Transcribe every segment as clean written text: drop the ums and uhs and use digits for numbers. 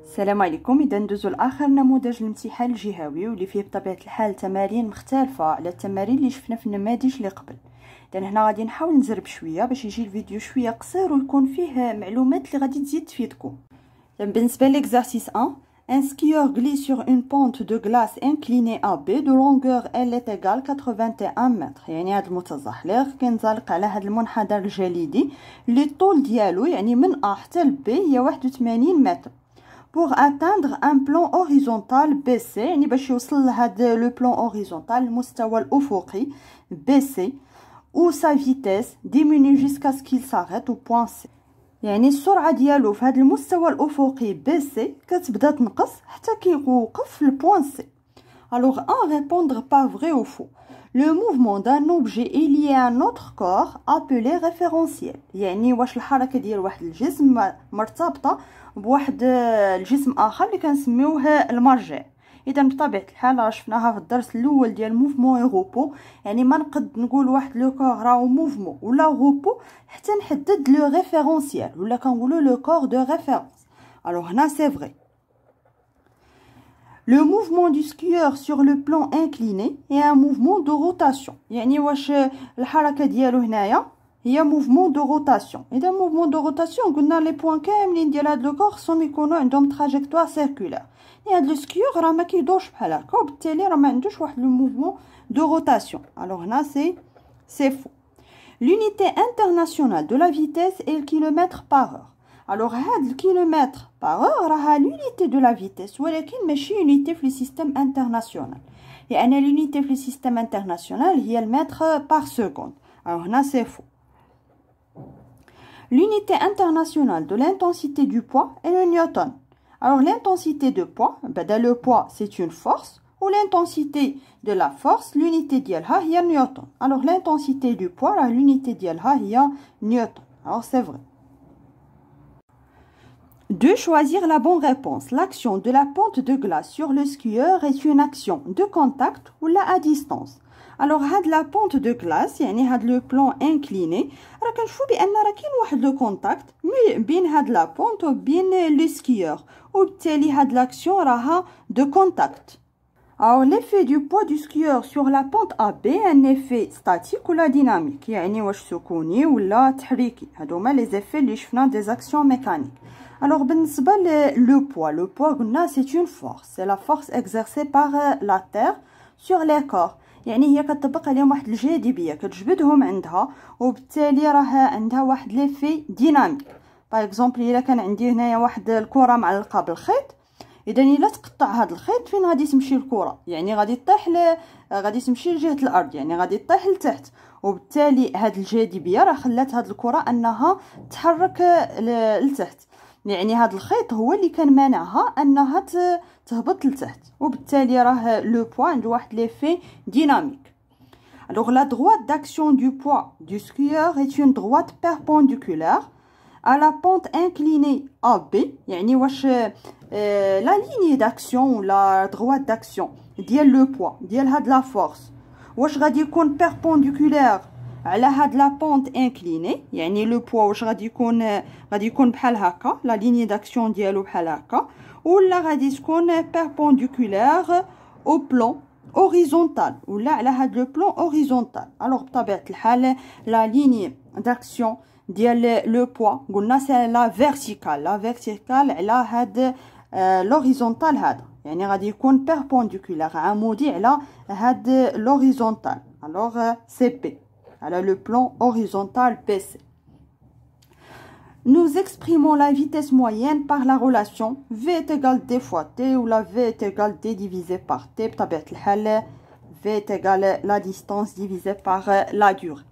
السلام عليكم. اذا ندوزو لاخر نموذج الامتحان الجهوي واللي فيه بطبيعه الحال تمارين مختلفه على التمارين اللي شفنا في النماذج اللي قبل. اذا هنا غادي نحاول نزرب شويه باش يجي الفيديو شويه قصير ويكون فيه معلومات اللي غادي تزيد تفيدكم. بالنسبه لl'exercice 1, un skieur glisse sur une pente de glace inclinée à B de longueur L est égale 81 mètres. يعني هذا المتزحلق كينزلق على هذا المنحدر الجليدي اللي الطول ديالو يعني من A حتى ل B هي 81 متر. pour atteindre un plan horizontal BC يعني باش يوصل لهذا لو بلان هوريزونتال المستوى الافقي BC où sa vitesse diminue jusqu'à ce qu'il s'arrête au point C. يعني السرعه ديالو في هذا المستوى الافقي BC كتبدا تنقص حتى كيوقف في البوان C. alors à répondre pas vrai ou faux. Le mouvement d'un objet est lié à un autre corps appelé référentiel. يعني واش الحركه ديال واحد الجسم مرتبطه بواحد الجسم اخر اللي كنسميوه المرجع. اذا بطبيعه الحال راه شفناها في الدرس الاول ديال موفمون اي روبو، يعني ما نقد نقول واحد لو كور راهو موفمون ولا روبو حتى نحدد لو ريفيرونسيال ولا كنقولوا لو كور دو ريفيرونس. الوغ هنا سي فري. Le mouvement du skieur sur le plan incliné est un mouvement de rotation. يعني واش الحركه ديالو هنايا هي موفمون دو روتاسيون. اذا موفمون دو روتاسيون قلنا لي بوين كاملين ديال هاد لو كور خصهم يكونوا عندهم تراجيكتوار سيركولير. يعني هاد لو سكيور راه ما كيدورش بحال هكا وبالتالي راه ما عندوش واحد لو موفمون دو روتاسيون. الوغ هنا سي فو. l'unité internationale de la vitesse est le kilomètre par heure. alors هاد الكيلومتر par heure راها l'unité de la vitesse ولكن ماشي unité في السيستم انترناسيونال، يعني l'unité في السيستم انترناسيونال هي المتر par seconde. alors هنا سي فو. L'unité internationale de l'intensité du poids est le newton. Alors l'intensité de poids, le poids c'est une force, ou l'intensité de la force, l'unité ديالها هي newton. Alors l'intensité du poids, l'unité ديالها هي newton. Alors c'est vrai. De choisir la bonne réponse. L'action de la pente de glace sur le skieur est une action de contact ou à distance. alors هاد لا بونت دو كلاس يعني هاد لو بلان انكليني راه كنشوفوا بان راه كاين واحد لو كونتاكت بين هاد لا بونت وبين لو سكيور وبالتالي هاد لاكسيون راها دو كونتاكت. alors l'effet du poids du skieur sur la pente AB un effet statique ou la dynamique يعني واش سكوني ولا تحريكي. هادو هما لي زيفي اللي شفنا دي اكسيون ميكانيك. alors بالنسبه لو poids قلنا c'est une force, c'est la force exercée par la terre sur les corps. يعني هي كتطبق عليهم واحد الجاذبيه كتجبدهم عندها وبالتالي راه عندها واحد ليفي ديناميك. باغ اكزومبل الا كان عندي هنايا واحد الكره معلقه بالخيط، اذا الا تقطع هذا الخيط فين غادي تمشي الكره؟ يعني غادي طيح غادي تمشي لجهه الارض، يعني غادي طيح لتحت، وبالتالي هاد الجاذبيه راه خلات هاد الكره انها تحرك لتحت. يعني هاد الخيط هو اللي كان مانعها انها تهبط لتحت، وبالتالي راه لو بوا عنده واحد ليفي ديناميك. alors la droite d'action du poids du skieur est une droite perpendiculaire à la pente inclinée AB. يعني واش la ligne d'action ou la droite d'action ديال لو بوا ديال هاد لا فورس واش غادي يكون perpendiculaire على هاد لا بونت انكليني، يعني لو بوا واش غادي يكون بحال هكا لا ليني داكسيون ديالو بحال هكا، ولا غادي تكون بيربونديكولير او بلان هوريزونتال ولا على هاد لو بلان هوريزونتال. الوغ بطبيعه الحال لا ليني داكسيون ديال لو بوا قلنا سي لا فيرتيكال على هاد لوريزونتال هذا، يعني غادي يكون بيربونديكولير عمودي على هاد لوريزونتال. الوغ سي بي على le plan horizontal BC. Nous exprimons la vitesse moyenne par la relation V est égal D fois T ou la V est égal D divisé par T. بطبيعة الحال V est égal la distance divisée par la durée.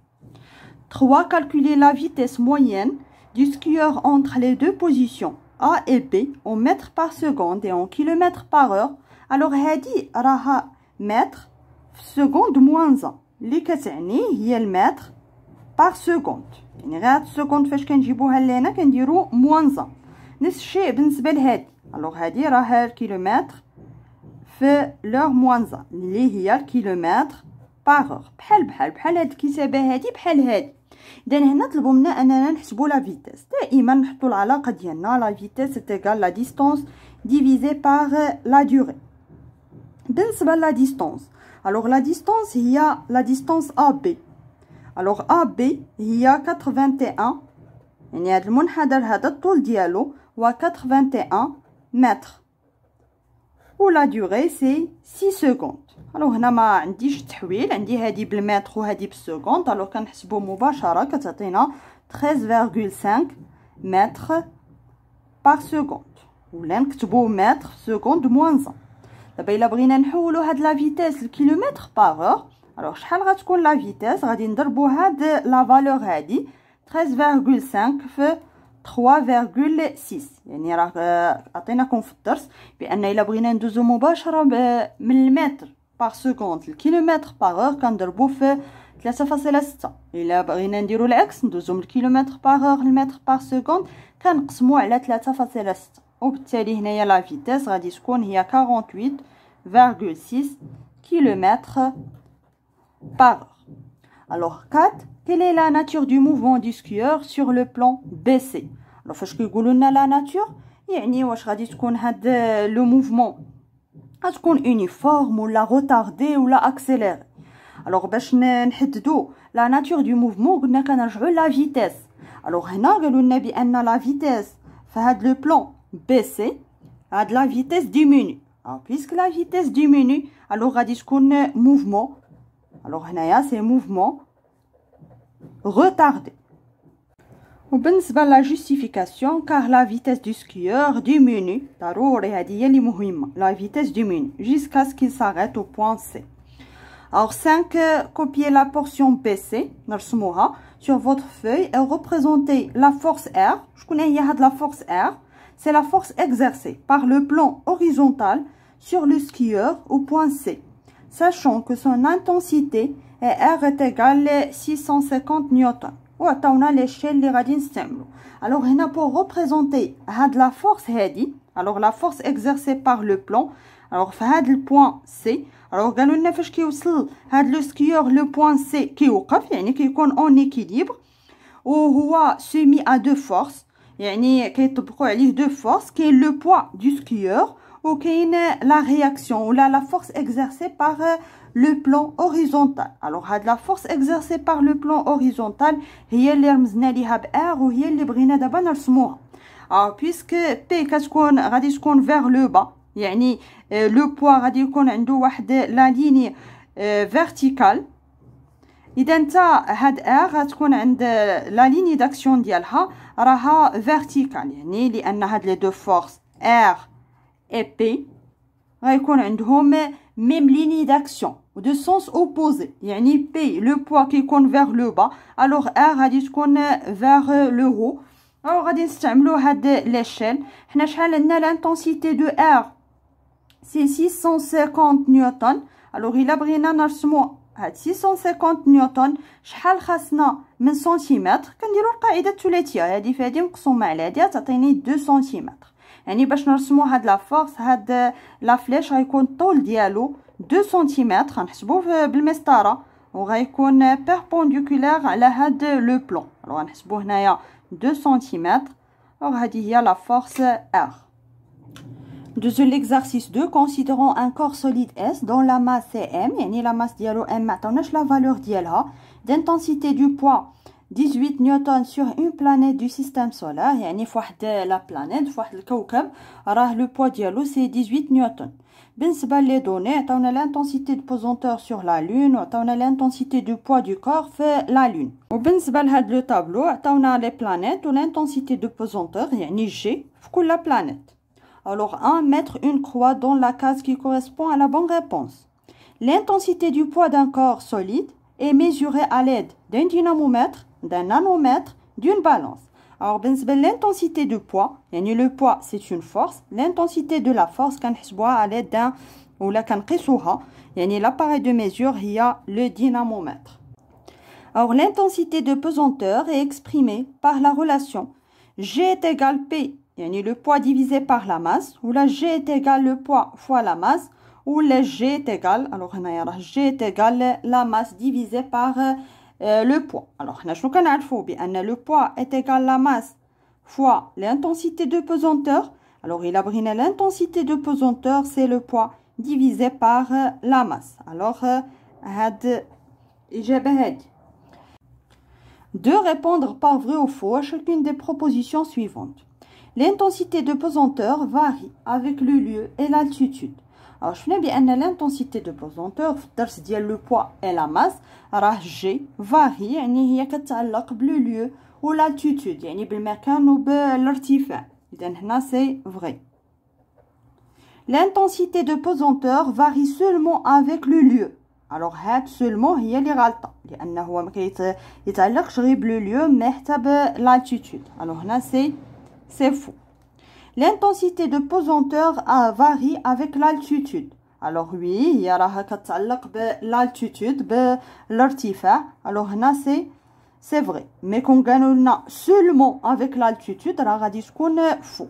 3. Calculer la vitesse moyenne du skieur entre les deux positions A et B en mètres par seconde et en kilomètres par heure. alors هادي راها متر في seconde moins 1 اللي كتعني هي المتر بار سكوند، يعني غير هاد السكوند فاش كنجيبوها لهنا كنديرو موانزا. نفس الشيء بالنسبه لهادي. الوغ هادي راه الكيلومتر في لوغ موانزا اللي هي الكيلومتر بار اور. بحال هاد الكتابه هادي بحال هادي، إذا هنا طلبوا منا أننا نحسبوا لا فيتاس. دائما نحطوا العلاقة ديالنا لا فيتاس تيغال لا ديستانس ديفيزي باغ لا دوري. بالنسبة لا ديستانس، alors la distance هي la distance AB. alors AB هي 81، يعني هذا المنحدر هذا الطول ديالو هو 81 متر، و لا دوري سي 6 سكوند. الو هنا ما عنديش تحويل، عندي هذه بالمتر وهذه بالسكوند. الو كنحسبوا مباشره كتعطينا 13.5 متر بار سكوند، ولا نكتبوا متر سكوند موان 1. دابا الا بغينا نحولوا هاد لا فيتاس لكيلومتر باغ اور، الو شحال غتكون لا فيتاس؟ غادي نضربوا هاد لا فالور هادي 13.5 في 3.6، يعني راه عطيناكم في الدرس بان الا بغينا ندوزو مباشره من المتر باغ سكوند الكيلومتر باغ اور كنضربو في 3.6. الا بغينا نديرو العكس ندوزو من الكيلومتر باغ اور للمتر باغ سكوند كنقسمو على 3.6، وبالتالي هنايا لا فيتاس غادي تكون هي 48.6 كيلومتر باغ اور. alors 4 quelle est la nature du mouvement du skieur sur le plan BC؟ alors فاش كيقولوا لنا لا ناتور يعني واش غادي تكون هاد لو موفمون غتكون يونيفورم ولا روتاردي ولا اكسيليري. alors باش نحددوا لا ناتور دو موفمون قلنا كنرجعوا لا فيتاس. alors هنا قالوا لنا بان لا فيتاس في هاد لو بلان بي سي هاد لا فيتاس ديميني. puisque la vitesse diminue alors غادي تكون موفمون. alors هنايا سي موفمون retardé. وبالنسبة لا justification car la vitesse du skieur diminue، ضروري هذه هي اللي مهمة، la vitesse diminue jusqu'à ce qu'il s'arrête au point C. alors 5 copiez la portion BC نرسموها sur votre feuille et représentez la force R. شكون هي هاد la force R؟ c'est la force exercée par le plan horizontal sur le skieur au point C, sachant que son intensité est R est égale 650 newtons. وعطاونا l'échelle اللي غادي نستعملو. alors هنا pour représenter هاد la force هادي، alors la force exercée par le plan، alors في هاد البوان سي، alors قالوا لنا فاش كيوصل هاد لو سكيور لو بوان سي كيوقف، يعني كيكون اون ايكيليبر وهو سومي ا دو فورس، يعني كيطبقوا عليه دو فورس، كاين لو بوا دو سكيور وكاين لا رياكسيون ولا لا فورس اكزercée par le plan horizontal. alors هاد لا فورس اكزercée par le plan horizontal هي اللي رمزنا ليها ب R وهي اللي بغينا دابا نرسموها. puisque P كتكون غادي تكون vers le bas، يعني لو بوا غادي يكون عنده واحد لا ليني فيرتيكال، اذا نتا هاد R غتكون عند لا ليني داكسيون ديالها راها فيرتيكال، يعني لان هاد لي دو فورس R et P غيكون عندهم ميم ليني داكسيون ودو سونس اوبوزي، يعني P لو بوا كيكون vers le bas alors R غادي تكون vers le haut. alors غادي نستعملوا هاد ليشيل. حنا شحال عندنا لانتونسيتي دو R سي 650 نيوتن. alors الا بغينا نرسموا هاد 650 نيوتن شحال خاصنا من سنتيمتر؟ كنديروا القاعده الثلاثيه، هذه في هذه مقسومه على هذه تعطيني 2 سنتيمتر. يعني باش نرسموا هاد لا فورس هاد لا فليش غيكون الطول ديالو 2 سنتيمتر، غنحسبوه بالمسطره وغيكون بيربونديكولير على هاد لو بلون. غنحسبوه هنايا 2 سنتيمتر. هذه هي la force R. Deuxième l'exercice 2, considérons un corps solide S dont la masse est M، يعني la masse ديالو M ما عطاوناش la valeur ديالها، d'intensité du poids 18 نيوتن sur une planète du système solaire، يعني في واحد لا بلانيت في واحد الكوكب راه لو بوا ديالو سي 18 نيوتن. بالنسبه لي دوني عطاونا لانتونسيتي دو بوزونتور سور لا لون وعطاونا لانتونسيتي دو بوا دو كور في لا لون. وبالنسبه لهاد لو طابلو عطاونا لي بلانيت ولانتونسيتي دو بوزونتور يعني جي في كل بلانيت. alors 1 mettre une croix dans la case qui correspond à la bonne réponse. L'intensité du poids d'un corps solide est mesurée à l'aide d'un dynamomètre, d'un nanomètre, d'une balance. alors بالنسبه l'intensité du poids يعني le poids c'est une force، l'intensité de la force كنحسبوها à l'aide d'un ولا كنقيسوها يعني l'appareil de mesure هي le dynamomètre. alors l'intensité de pesanteur est exprimée par la relation G est égal P يعني le poids divisé par la masse ou la G est égal le poids fois la masse ou la G est égal alors هنايا راه G est égal la masse divisée par le poids. Alors, nous connaissons bien que le poids est égal à la masse fois l'intensité de pesanteur. Alors, il a pris l'intensité de pesanteur, c'est le poids divisé par la masse. Alors, de répondre par vrai ou faux à chacune des propositions suivantes. L'intensité de pesanteur varie avec le lieu et l'altitude. Alors, je bien que l'intensité de pesanteur, le poids et la masse, G varie, يعني هي كتعلق بالlieu ou l'altitude, يعني بالمكان ou بالارتفاع. إذن هنا c'est vrai. L'intensité de pesanteur varie seulement avec le lieu. Alors, هاد seulement هي اللي غلطة لأنه هو ما يتعلقش غير بالlieu mais حتى بالالtitude. Alors هنا c'est faux. L'intensité de pesanteur varie avec l'altitude. Alors oui, هي راها كتعلق بالالtitude بالارتفاع. Alors هنا c'est vrai. Mais quand قالوا لنا seulement avec l'altitude راه غادي تكون faux.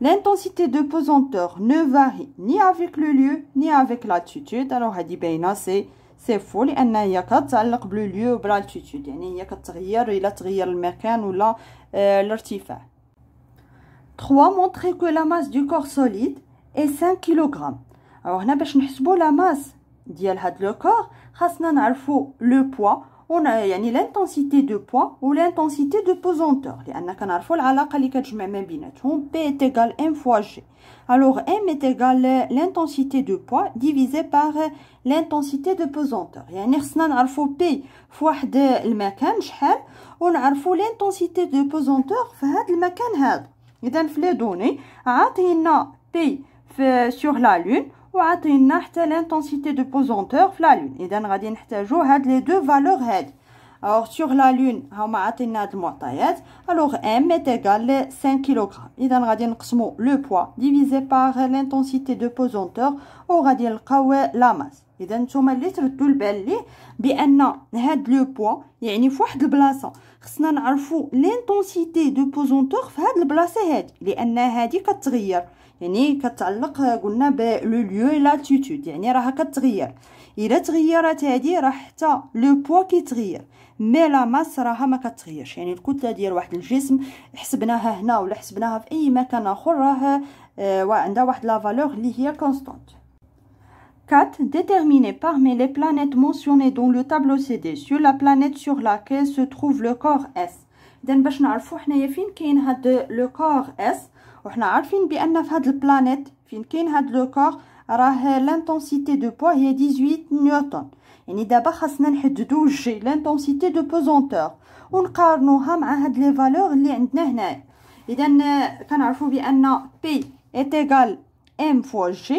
L'intensité de pesanteur ne varie ni avec le lieu ni avec l'altitude. Alors هذه باينه c'est faux لان هي كتعلق بالlieu وبالالtitude. يعني هي كتغير الى تغير المكان ولا الارتفاع. 3. Montrer que la masse du corps solide est 5 kg. Alors هنا باش نحسبوا la masse ديال هاد لو كور خاصنا نعرفوا لو بوا يعني l'intensité de poids ou l'intensité de pesanteur لأن كنعرفوا العلاقة اللي كتجمع ما بيناتهم P est égal M fois G. Alors M est égal l'intensité de poids divisé par l'intensité de pesanteur. يعني خصنا نعرفوا P في واحد المكان شحال ونعرفوا l'intensité de pesanteur في هاد المكان هذا. إذا في لي دوني عاطينا P sur la lune وعطينا حتى l'intensité de pesanteur في la lune. إذا غادي نحتاجو هاد لي دو فالور هادي. Alors sur la lune هما عطينا هاد المعطيات. Alors M est égal 5 kg. إذا غادي نقسمو le poids divisé par l'intensité de pesanteur وغادي نلقاو la masse. إذا نتوما اللي تردوا البال ليه بأن هاد لو بوا يعني في واحد البلاصة خصنا نعرفو l'intensité de pesanteur في هاد البلاصة هادي لأن هادي كتغير. يعني كتعلق قلنا بلو ليو اي لالتيتود يعني راها كتغير. الا تغيرت هذه راه حتى لو بوا كيتغير مي لا ماس راها ما كتغيرش. يعني الكتله ديال واحد الجسم حسبناها هنا ولا حسبناها في اي مكان اخر راه عندها واحد لا فالور اللي هي كونستانت. 4. Déterminer parmi les planètes mentionnées dans le tableau ci-dessus la planète sur laquelle se trouve le corps S. اذا باش نعرفوا حنايا فين كاين هاد لو كور S وحنا عارفين بان في هاد البلانيت فين كاين هاد لو كور راه لانتونسيتي دو بوا هي 18 نيوتن. يعني دابا خاصنا نحددو جي لانتونسيتي دو بوزونتور ونقارنوها مع هاد لي فالور اللي عندنا هنايا. اذا كنعرفوا بان بي est égal m fois g.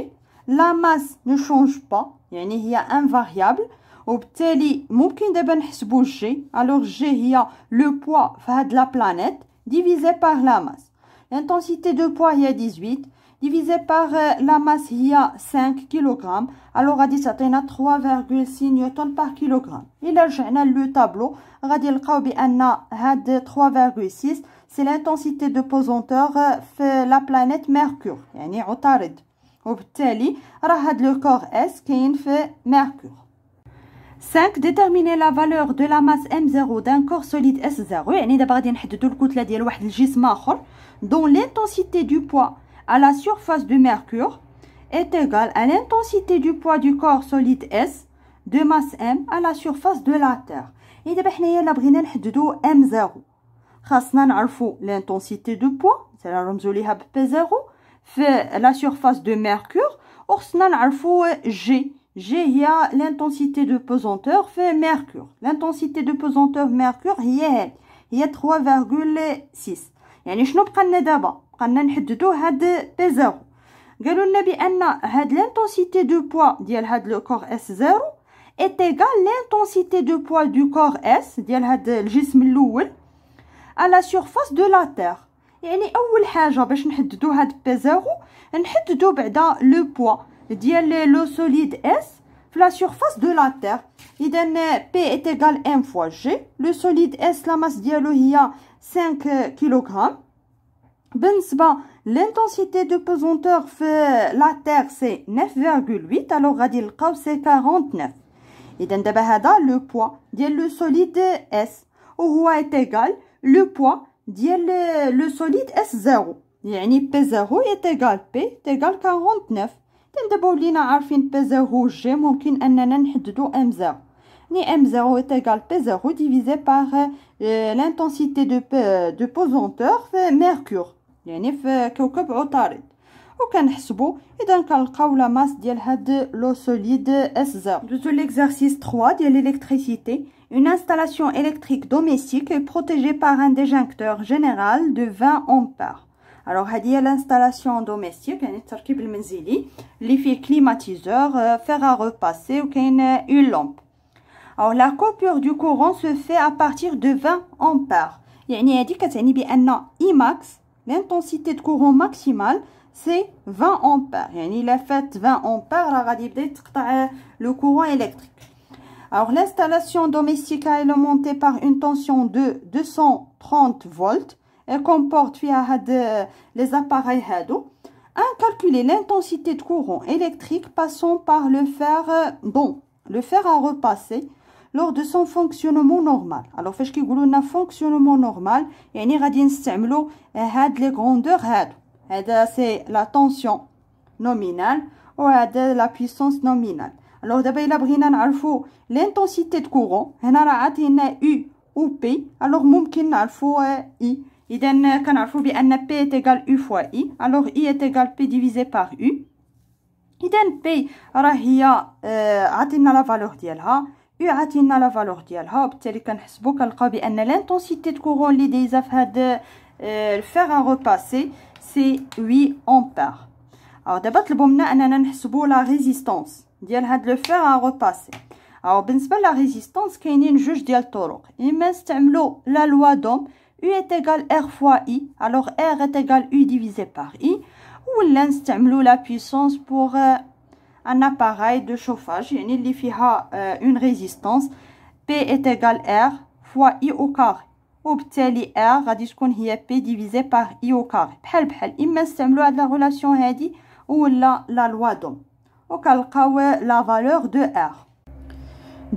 لا ماس ne change pas يعني هي انفاريابل وبالتالي ممكن دابا نحسبو جي. الوغ جي هي لو بوا في هاد لا بلانيت divisé par la masse. L'intensité de poids هي 18 divisé par la masse هي 5 kg. alors غادي تعطينا 3,6 نيوتن par kilogramme. إلا رجعنا لو طابلو غادي نلقاو بأن هاد 3,6 c'est l'intensité de pesanteur في la planète Mercure يعني عطارد وبالتالي راه هاد لو كور اس كاين في Mercure. 5. Déterminer la valeur de la masse M0 d'un corps solide S0 يعني دابا غادي نحددو الكتله ديال واحد الجسم اخر dont l'intensité du poids à la surface de Mercure est égale à l'intensité du poids du corps solide S de masse M à la surface de la Terre. Et دابا حنايا الا بغينا نحددو M0 خاصنا نعرفو l'intensité de poids c'est نرمزو ليها ب P0 في la surface de Mercure وخصنا نعرفو G. G هي l'intensité de pesanteur في Mercure. L'intensité de pesanteur Mercure هي 3,6. يعني شنو بقى لنا دابا؟ بقى لنا نحددو هاد P0. قالوا لنا بان هاد l'intensité de poids ديال هاد لو كور S0 est égal l'intensité de poids du corps S ديال هاد الجسم الاول à la surface de la Terre. يعني اول حاجه باش نحددو هاد P0 نحددو بعدا لو بوا ديال لو سوليد S في la surface de la Terre. اذا P est égal M fois G. le solide S la masse ديالو هي 5 kg. بالنسبه l'intensité de pesanteur في la Terre c'est 9,8. alors غادي نلقاو c'est 49. إذا دابا هذا لو بوا ديال لو سوليد اس وهو égal لو بوا ديال لو سوليد اس 0 يعني بي 0 égal بي égal 49. دابا ولينا عارفين بي 0 جي ممكن اننا نحددو ام 0 يعني ام 0 égal بي 0 divisé par l'intensité de pesanteur في ميركور يعني في كوكب عطارد وكنحسبوا اذا كنلقاو لا ماس ديال هاد لو سوليد اس 0. دوزو l'exercice 3 ديال l'électricité. Une installation électrique domestique est protégée par un déjoncteur général de 20 ampères. Alors هذه هي l'installation domestique يعني التركيب المنزلي اللي فيه climatiseur, fer à repasser وكاين une lampe. Alors la coupure du courant se fait à partir de 20 ampères. يعني هذه كتعني بان Imax l'intensité de courant maximale c'est 20 ampères. يعني الا فات 20 ampères راه غادي يبدا يتقطع le courant électrique. Alors l'installation domestique est alimentée par une tension de 230 volts. Elle comporte les appareils هادو. À calculer l'intensité de courant électrique passant par le fer, le fer à repasser lors de son fonctionnement normal. Alors فاش كيقولوا لنا fonctionnement normal يعني غادي نستعملوا هاد لي غروندور هادو. هذا c'est la tension nominale وهذا la puissance nominale. Alors دابا الا بغينا نعرفوا l'intensité de courant هنا راه عطينا U ou P. alors ممكن نعرفوا I. إذا كنعرفوا بأن P est égal U fois I. alors I est égal P divisé par U. إذا P راه هي عطينا لا فالور ديالها U عطينا لا فالور ديالها وبالتالي كنحسبوا كنلقاو بأن l'intensité de courant اللي دايزه في هاد الفير à repasser c'est 8 ampères. alors دابا طلبوا منا أننا نحسبوا لا ريزيستانس ديال هاد لو فير à repasser. alors بالنسبه لا ريزيستانس كاينين جوج ديال الطرق. اما نستعملوا لا لوا دوم U est égal R fois I. alors R est égal U divisé par I. ولا نستعملوا la puissance pour un appareil de chauffage يعني اللي فيها une résistance P est égal R fois I au carré. وبالتالي R غادي تكون هي P divisé par I au carré. بحال اما نستعملوا هاد لا relation هادي ولا la loi d'Ohm وكنلقاو la valeur de R.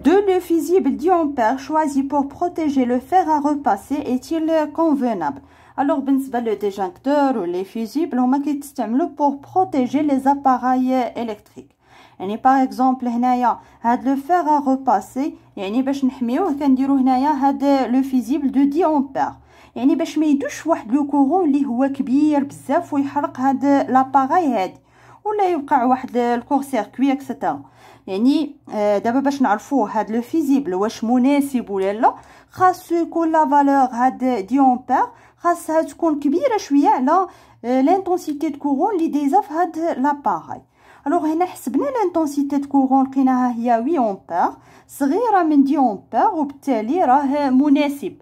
Le fusible 10 ampères choisi pour protéger le fer à repasser est-il convenable? alors بالنسبه le déjoncteur ou les fusibles هما كيتستعملوا pour protéger les appareils électriques. يعني par exemple هنايا هاد le fer à repasser يعني باش نحميوه كنديروا هنايا هاد le fusible de 10 ampères يعني باش ما يدوش واحد لو كورون اللي هو كبير بزاف ويحرق هاد لاباغاي هادي ولا يوقع واحد الكور سيركوي اكسترا. يعني دابا باش نعرفوا هاد لو فيزيبل واش مناسب ولا لا خاص يكون لا فالور هاد 10 امبير خاصها تكون كبيره شويه على لانتونسيتي دو كورون اللي دايزه في هاد لاباغاي. الوغ هنا حسبنا لانتونسيتي دو كورون لقيناها هي 8 امبير صغيره من 10 امبير وبالتالي راه مناسب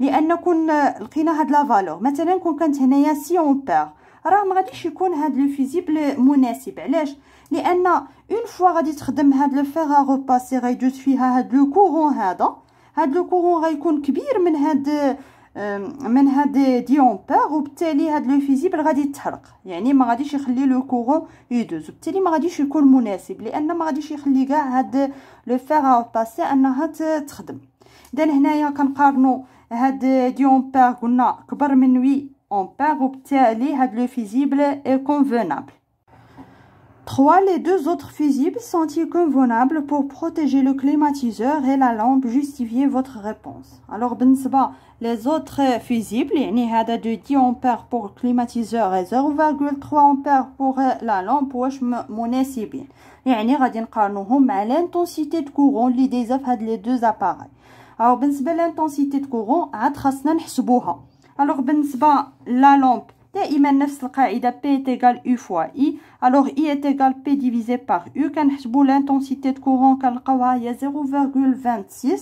لان كون لقينا هاد لا فالور مثلا كون كانت هنايا 6 امبير راه ما غاديش يكون هاد لو فيزيبل مناسب. علاش؟ لان اون فوا غادي تخدم هاد لو فير ا روباسي غيدوز فيها هاد لو كورون هاد لو كورون غيكون كبير من هاد 10 امبير وبالتالي هاد لو فيزيبل غادي يتحرق يعني ما غاديش يخلي لو كورون يدوز وبالتالي ما غاديش يكون مناسب لان ما غاديش يخلي كاع هاد لو فير ا روباسي انها تخدم. اذا هنايا كنقارنوا هاد 10 امبير قلنا كبر من 8 ampères وبالتالي هاد le fusible est convenable. 3. Les deux autres fusibles sont-ils convenables pour protéger le climatiseur et la lampe? Justifiez votre réponse. Alors بالنسبة les autres fusibles يعني هذا de 10 ampères pour le climatiseur et 0,3 ampères pour la lampe واش مناسبين يعني غادي نقارنوهم مع l'intensité de courant اللي دايزه في هاد les deux appareils. alors بالنسبة l'intensité de courant عاد خاصنا نحسبوها. alors بالنسبة لا لامب دائما نفس القاعدة P est égal U fois I. alors I est égal P divisé par U. كنحسبوا l'intensité de courant كنلقاوها هي 0,26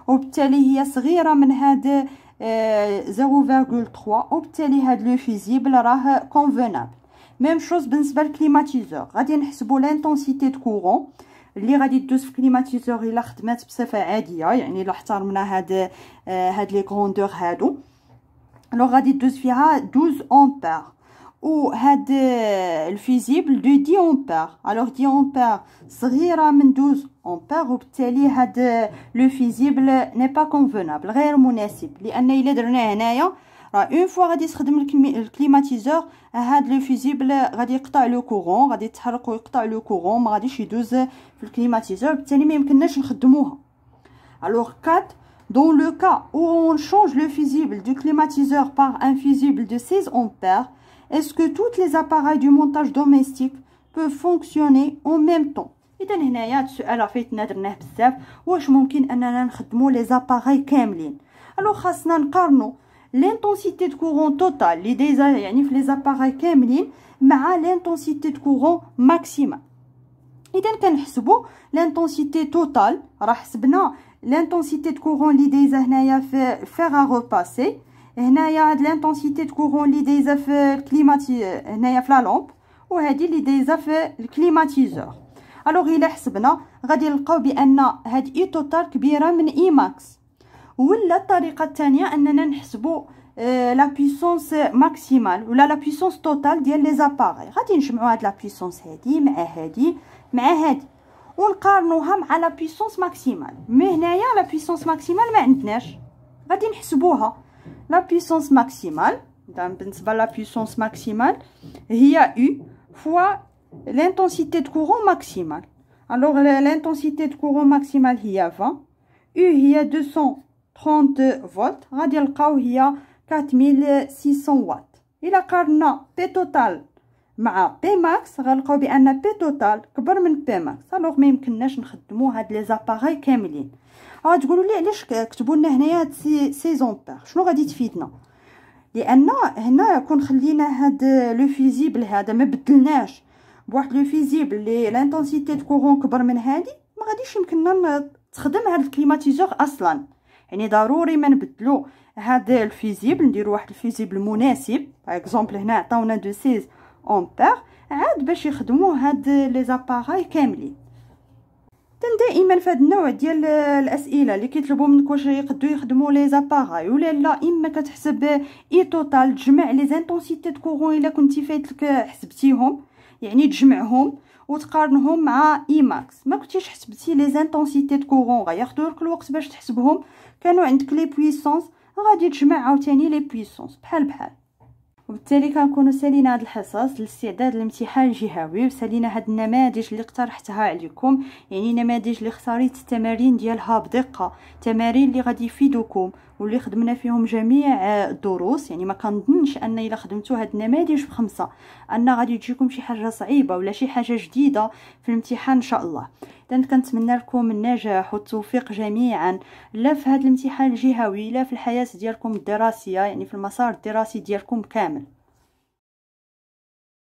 وبالتالي هي صغيرة من هاد 0,3 وبالتالي هاد لو فيزيبل راه convenable. ميم شوز بالنسبة للكليماتيزور غادي نحسبوا l'intensité de courant اللي غادي تدوز في كليماتيزور الا خدمات بصفة عادية يعني الا احترمنا هاد لي غروندور هادو. alors غادي تدوز فيها 12 امبير وهاد الفيزيبل دو 10 امبير. الوغ 10 امبير صغيره من 12 امبير، وبالتالي هاد لو فيزيبل ني با كونفونابل، غير مناسب، لان الا درناه هنايا راه اون فوا غادي يستخدم الكليماتيزور هاد لو فيزيبل غادي يقطع لو كورون، غادي يتحرك ويقطع لو كورون، ما غاديش يدوز في الكليماتيزور، بالتالي ما يمكنناش نخدموها. الوغ 4 dans le cas où on change le fusible du climatiseur par un fusible de 16 ampères, est-ce que tous les appareils du montage domestique peuvent fonctionner en même temps? اذا هنايا هاد السؤال عفايتنا درناه بزاف، واش ممكن اننا نخدموا لي زاباراي كاملين؟ الوغ خاصنا نقارنوا l'intensité de courant total اللي دايزه يعني في لي زاباراي كاملين مع l'intensité de courant maximale. اذا كنحسبوا l'intensité totale، راه حسبنا l'intensité de courant اللي دايزه هنايا في fer à repasser، هنايا هاد l'intensité de courant اللي دايزه في الكليماتي هنايا في لا لامب، وهذه اللي دايزه في الكليماتيزور. الوغ الا حسبنا غادي نلقاو بان هاد اي توتال كبيره من اي ماكس. ولا الطريقه الثانيه اننا نحسبوا لا بويسونس ماكسيمال ولا لا بويسونس توتال ديال لي زاباري. غادي نجمعوا هاد لا بويسونس هادي مع هادي مع هادي ونقارنوها مع لا بويسونس ماكسيمال. مي هنايا لا بويسونس ماكسيمال ما عندناش، غادي نحسبوها. لا بويسونس ماكسيمال بالنسبه لا بويسونس ماكسيمال هي او فوا l'intensité de courant maximale. Alors l'intensité de courant maximale هي 20، U هي 230 فولت، غادي نلقاو هي 4600 واط. الا قارنا بي توتال مع بي ماكس غنلقاو بان بي توتال كبر من بي ماكس. الوغ ما يمكنناش نخدموا هاد لي زاباراي كاملين. غتقولوا لي علاش كتبوا لنا هنايا هاد 6 امبير؟ شنو غادي تفيدنا؟ لان هنا كون خلينا هاد لو فيزيبل هذا ما بدلناش بواحد لو فيزيبل لي لانتونسيتي دو كورون كبر من هادي، ما غاديش يمكننا تخدم هاد الكليماتيزور اصلا. يعني ضروري ما نبدلو هاد الفيزيبل، نديرو واحد الفيزيبل مناسب. باغ اكزومبل هنا عطاونا دو 16 امبير عاد باش يخدموا هاد لي زاباراي كاملين. دائما في هذا النوع ديال الاسئله اللي كيطلبوا منك واش يقدروا يخدموا لي زاباراي ولا لا، اما كتحسب اي توتال تجمع لي زانتونسيتي دو كورون الا كنتي فايتلك حسبتيهم، يعني تجمعهم وتقارنهم مع اي ماكس. ما كنتيش حسبتي لي زانتونسيتي دو كورون غياخذوا لك الوقت باش تحسبهم، كانوا عندك لي بويسونس غادي تجمع عاوتاني لي بويسونس بحال بحال. وبالتالي كنكونوا سالينا هاد الحصص لاستعداد الامتحان الجهوي، وسالينا هاد النماذج اللي اقترحتها عليكم، يعني نماذج اللي اختاريت التمارين ديالها بدقه، تمارين اللي غادي يفيدوكم واللي خدمنا فيهم جميع الدروس. يعني ما كنظنش ان الا خدمتوا هاد النماذج ب5 ان غادي تجيكم شي حاجه صعيبه ولا شي حاجه جديده في الامتحان ان شاء الله. اذا كنتمنى لكم النجاح والتوفيق جميعا، لا في هذا الامتحان الجهوي لا في الحياه ديالكم الدراسيه، يعني في المسار الدراسي ديالكم كامل.